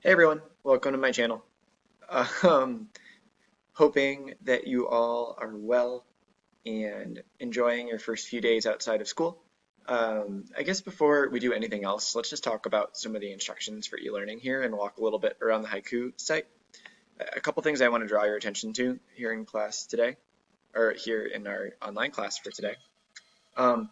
Hey everyone, welcome to my channel. Um, Hoping that you all are well and enjoying your first few days outside of school. I guess before we do anything else, let's just talk about some of the instructions for e-learning here and walk a little bit around the Haiku site. A couple things I want to draw your attention to here in class today, or here in our online class for today. Um,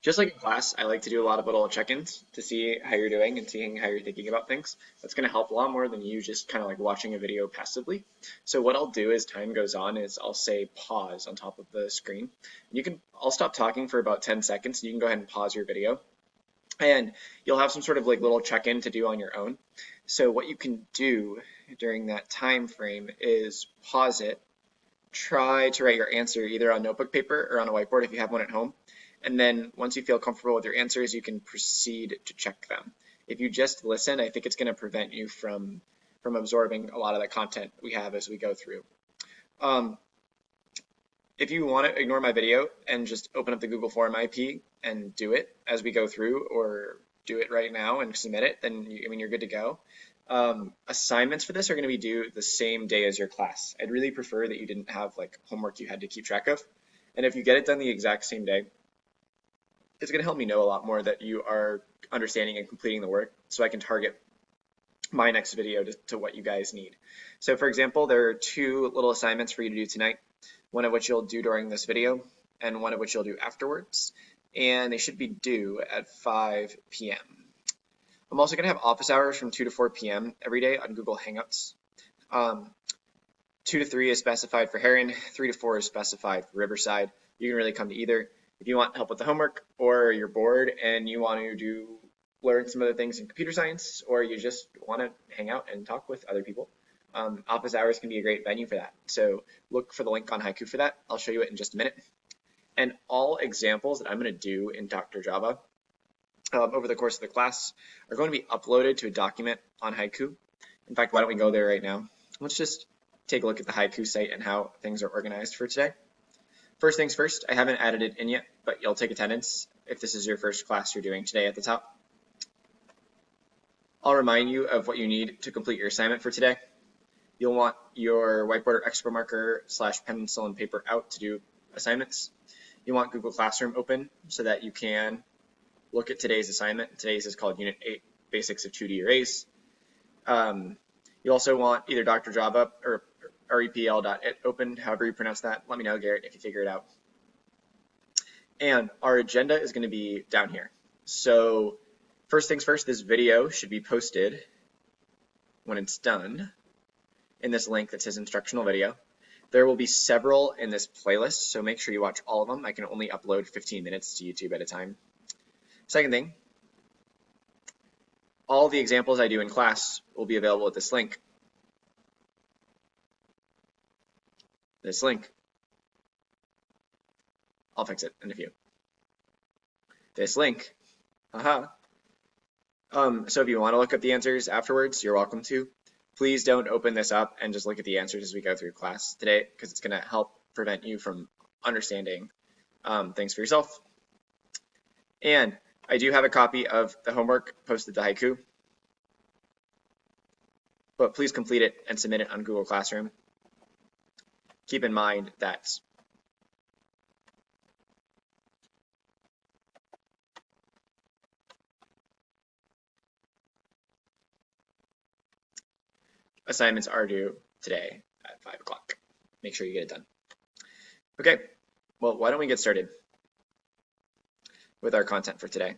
Just like in class, I like to do a lot of little check-ins to see how you're doing and seeing how you're thinking about things. That's going to help a lot more than you just kind of like watching a video passively. So what I'll do as time goes on is I'll say pause on top of the screen. I'll stop talking for about 10 seconds. You can go ahead and pause your video. And you'll have some sort of like little check-in to do on your own. So what you can do during that time frame is pause it, try to write your answer either on notebook paper or on a whiteboard if you have one at home. And then once you feel comfortable with your answers, you can proceed to check them. If you just listen, I think it's going to prevent you from absorbing a lot of the content we have as we go through. If you want to ignore my video and just open up the Google Form IP and do it as we go through, or do it right now and submit it, then you're good to go. Assignments for this are going to be due the same day as your class. I'd really prefer that you didn't have like homework you had to keep track of. And if you get it done the exact same day, it's going to help me know a lot more that you are understanding and completing the work, so I can target my next video to what you guys need. So for example, there are two little assignments for you to do tonight, one of which you'll do during this video and one of which you'll do afterwards, and they should be due at 5 p.m. I'm also going to have office hours from 2 to 4 p.m. every day on Google Hangouts. 2 to 3 is specified for Heron, 3 to 4 is specified for Riverside. You can really come to either. If you want help with the homework, or you're bored and you want to learn some other things in computer science, or you just want to hang out and talk with other people, office hours can be a great venue for that. So look for the link on Haiku for that. I'll show you it in just a minute. And all examples that I'm going to do in Dr. Java over the course of the class are going to be uploaded to a document on Haiku. In fact, why don't we go there right now? Let's just take a look at the Haiku site and how things are organized for today. First things first, I haven't added it in yet, but you'll take attendance if this is your first class you're doing today at the top. I'll remind you of what you need to complete your assignment for today. You'll want your whiteboard or expo marker / pencil and paper out to do assignments. You want Google Classroom open so that you can look at today's assignment. Today's is called Unit 8, Basics of 2D Arrays. You also want either Dr. Java or repl.it open, however you pronounce that. Let me know, Garrett, if you figure it out. And our agenda is going to be down here. So first things first, this video should be posted when it's done in this link that says instructional video. There will be several in this playlist, so make sure you watch all of them. I can only upload 15 minutes to YouTube at a time. Second thing, all the examples I do in class will be available at this link. This link. I'll fix it in a few. This link. So if you want to look up the answers afterwards, you're welcome to. Please don't open this up and just look at the answers as we go through class today, because it's going to help prevent you from understanding things for yourself. And I do have a copy of the homework posted to Haiku, but please complete it and submit it on Google Classroom. Keep in mind that assignments are due today at 5 o'clock. Make sure you get it done. Okay, well, why don't we get started with our content for today.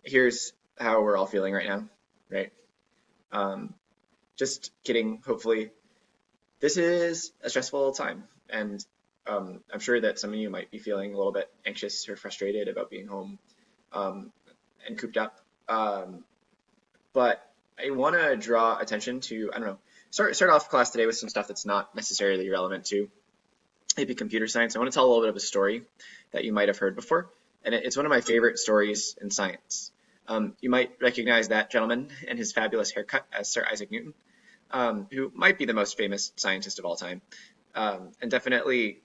Here's how we're all feeling right now, right? Just kidding, hopefully. This is a stressful time, and I'm sure that some of you might be feeling a little bit anxious or frustrated about being home and cooped up. But I want to draw attention to, start off class today with some stuff that's not necessarily relevant to AP Computer Science. I want to tell a little bit of a story that you might have heard before, and it's one of my favorite stories in science. You might recognize that gentleman and his fabulous haircut as Sir Isaac Newton, who might be the most famous scientist of all time, and definitely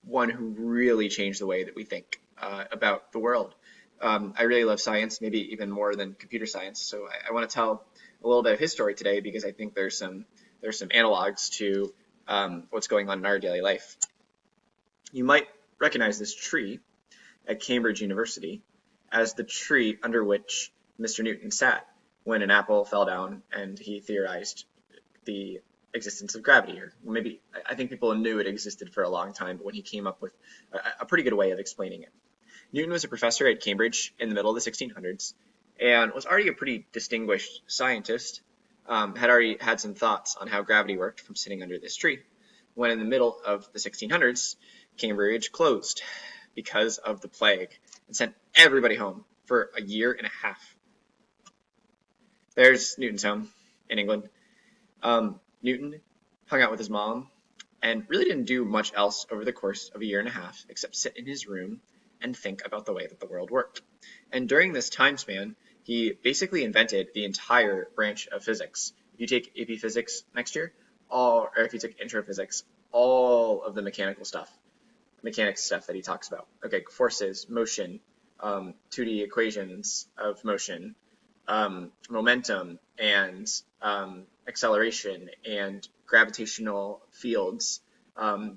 one who really changed the way that we think about the world. I really love science, maybe even more than computer science. So I want to tell a little bit of his story today because I think there's some analogs to what's going on in our daily life. You might recognize this tree at Cambridge University as the tree under which Mr. Newton sat when an apple fell down and he theorized the existence of gravity. Or maybe I think people knew it existed for a long time, but when he came up with a pretty good way of explaining it. Newton was a professor at Cambridge in the middle of the 1600s and was already a pretty distinguished scientist, had already had some thoughts on how gravity worked from sitting under this tree, when in the middle of the 1600s, Cambridge closed because of the plague and sent everybody home for a year and a half. There's Newton's home in England. Newton hung out with his mom and really didn't do much else over the course of a year and a half except sit in his room and think about the way that the world worked. And during this time span, he basically invented the entire branch of physics. If you take AP Physics next year, or if you take Intro Physics, all of the mechanics stuff that he talks about. Okay, forces, motion, 2D equations of motion, momentum, and acceleration, and gravitational fields,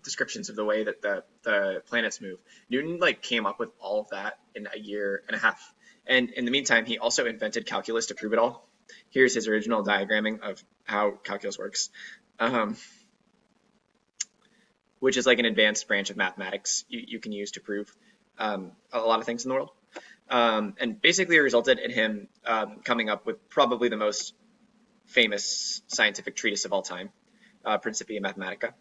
descriptions of the way that the planets move. Newton came up with all of that in a year and a half. And in the meantime, he also invented calculus to prove it all. Here's his original diagramming of how calculus works, which is like an advanced branch of mathematics you can use to prove a lot of things in the world. And basically it resulted in him coming up with probably the most famous scientific treatise of all time, Principia Mathematica.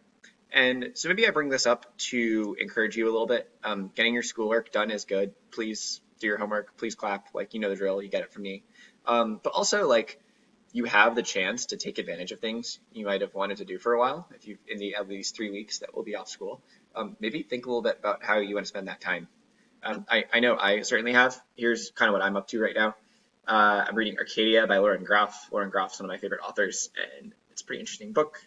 And so maybe I bring this up to encourage you a little bit. Getting your schoolwork done is good. Please do your homework. Please clap. You know the drill. You get it from me. But also, you have the chance to take advantage of things you might have wanted to do for a while. If you at least 3 weeks that will be off school, maybe think a little bit about how you want to spend that time. I know I certainly have. Here's kind of what I'm up to right now. I'm reading Arcadia by Lauren Groff. Lauren Groff's one of my favorite authors, and it's a pretty interesting book.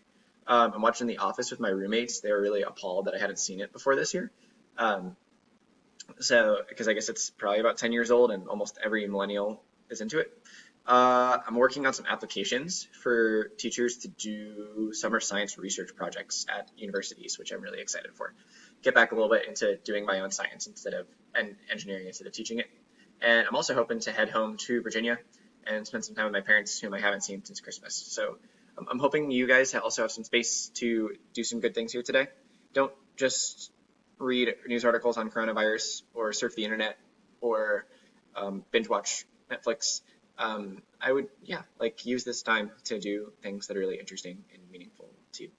I'm watching The Office with my roommates. They were really appalled that I hadn't seen it before this year. Because I guess it's probably about 10 years old and almost every millennial is into it. I'm working on some applications for teachers to do summer science research projects at universities, which I'm really excited for. Get back a little bit into doing my own science and engineering instead of teaching it. And I'm also hoping to head home to Virginia and spend some time with my parents, whom I haven't seen since Christmas. So I'm hoping you guys also have some space to do some good things here today. Don't just read news articles on coronavirus or surf the internet or binge watch Netflix. I would, use this time to do things that are really interesting and meaningful to you.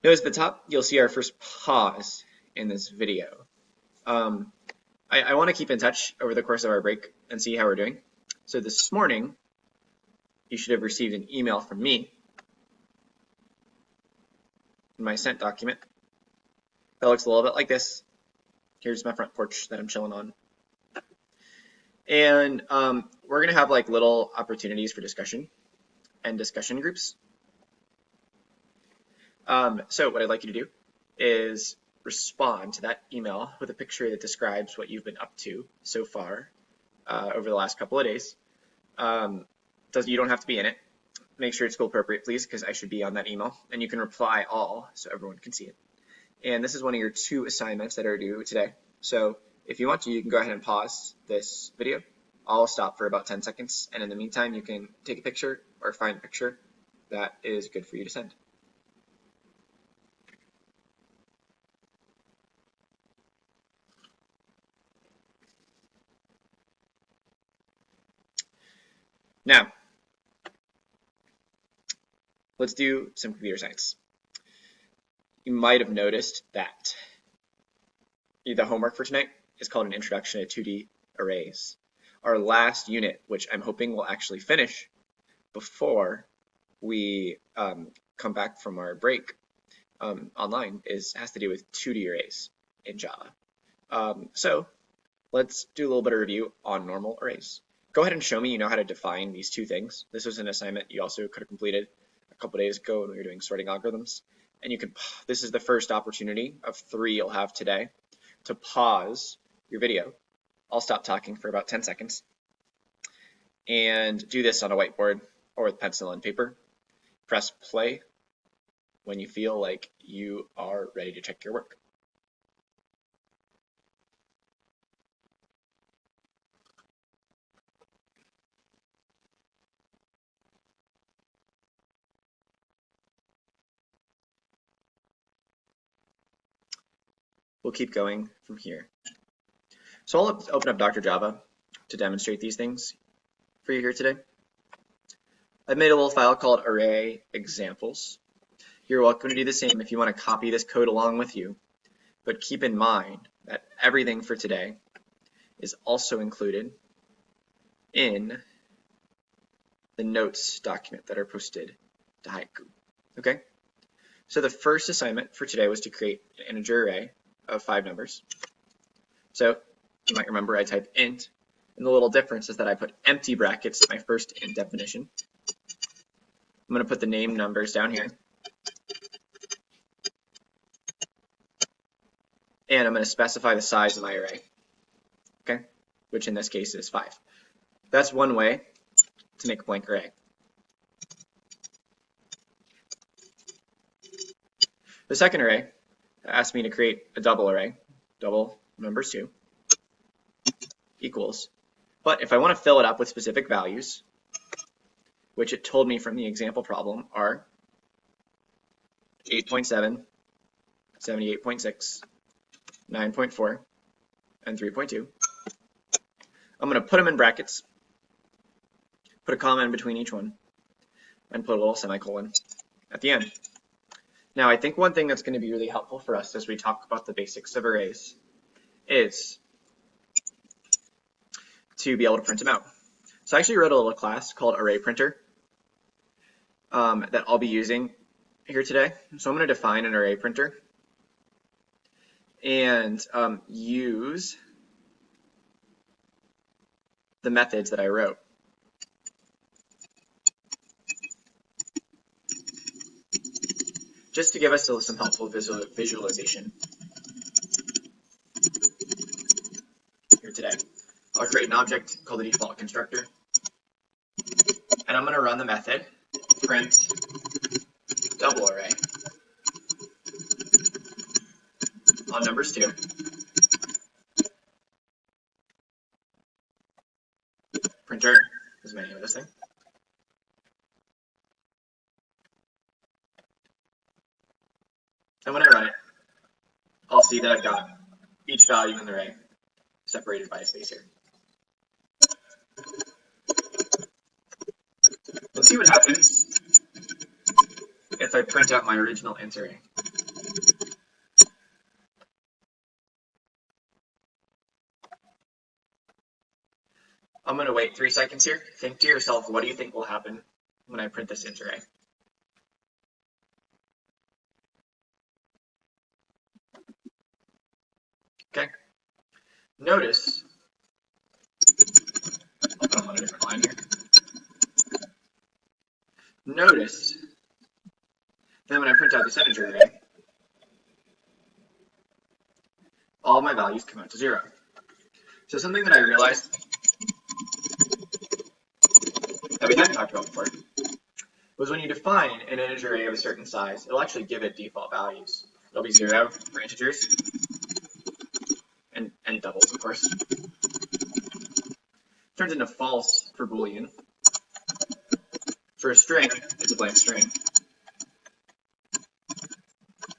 Notice at the top, you'll see our first pause in this video. I want to keep in touch over the course of our break and see how we're doing. So this morning, you should have received an email from me in my sent document that looks a little bit like this. Here's my front porch that I'm chilling on. And we're going to have little opportunities for discussion and discussion groups. So what I'd like you to do is respond to that email with a picture that describes what you've been up to so far over the last couple of days. You don't have to be in it. Make sure it's school appropriate, please, because I should be on that email. And you can reply all so everyone can see it. And this is one of your 2 assignments that are due today. So if you want to, you can go ahead and pause this video. I'll stop for about 10 seconds. And in the meantime, you can take a picture or find a picture that is good for you to send. Now, let's do some computer science. You might have noticed that the homework for tonight is called an Introduction to 2D Arrays. Our last unit, which I'm hoping we'll actually finish before we come back from our break online, has to do with 2D arrays in Java. So let's do a little bit of review on normal arrays. Go ahead and show me you know how to define these 2 things. This was an assignment you also could have completed a couple days ago when we were doing sorting algorithms. And this is the first opportunity of 3 you'll have today to pause your video. I'll stop talking for about 10 seconds and do this on a whiteboard or with pencil and paper. Press play when you feel like you are ready to check your work. We'll keep going from here. So I'll open up Dr. Java to demonstrate these things for you here today. I've made a little file called array examples. You're welcome to do the same if you want to copy this code along with you, but keep in mind that everything for today is also included in the notes document that are posted to Haiku. Okay? So the first assignment for today was to create an integer array of 5 numbers. So you might remember I type int, and the little difference is that I put empty brackets in my first int definition. I'm going to put the name numbers down here. And I'm going to specify the size of my array, okay, which in this case is 5. That's one way to make a blank array. The second array asks me to create a double array, double numbers 2, equals. But if I want to fill it up with specific values, which it told me from the example problem are 8.7, 78.6, 9.4, and 3.2. I'm going to put them in brackets, put a comma in between each one, and put a little semicolon at the end. Now, I think one thing that's going to be really helpful for us as we talk about the basics of arrays is to be able to print them out. So I actually wrote a little class called Array Printer that I'll be using here today. So I'm going to define an array printer and use the methods that I wrote. Just to give us some helpful visualization here today. I'll create an object called the default constructor, and I'm going to run the method print double array on numbers 2. Printer is the name of this thing. And when I run it, I'll see that I've got each value in the array separated by a space here. Let's see what happens if I print out my original int array. I'm going to wait 3 seconds here. Think to yourself, what do you think will happen when I print this int array? Okay. Notice, I'll put them on a different line here. Notice that when I print out this integer array, all my values come out to 0. So something that I realized that we hadn't talked about before was when you define an integer array of a certain size, it'll actually give it default values. It'll be 0 for integers and doubles, of course. Turns into false for Boolean. For a string, it's a blank string.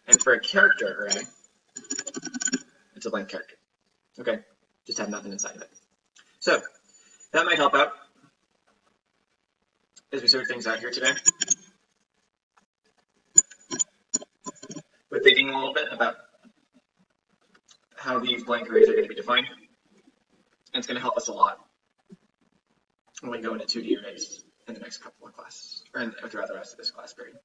And for a character array, it's a blank character. Okay, just have nothing inside of it. So that might help out as we sort things out here today. We're thinking a little bit about how these blank arrays are going to be defined. And it's going to help us a lot when we go into 2D arrays in the next couple of classes, or throughout the rest of this class period.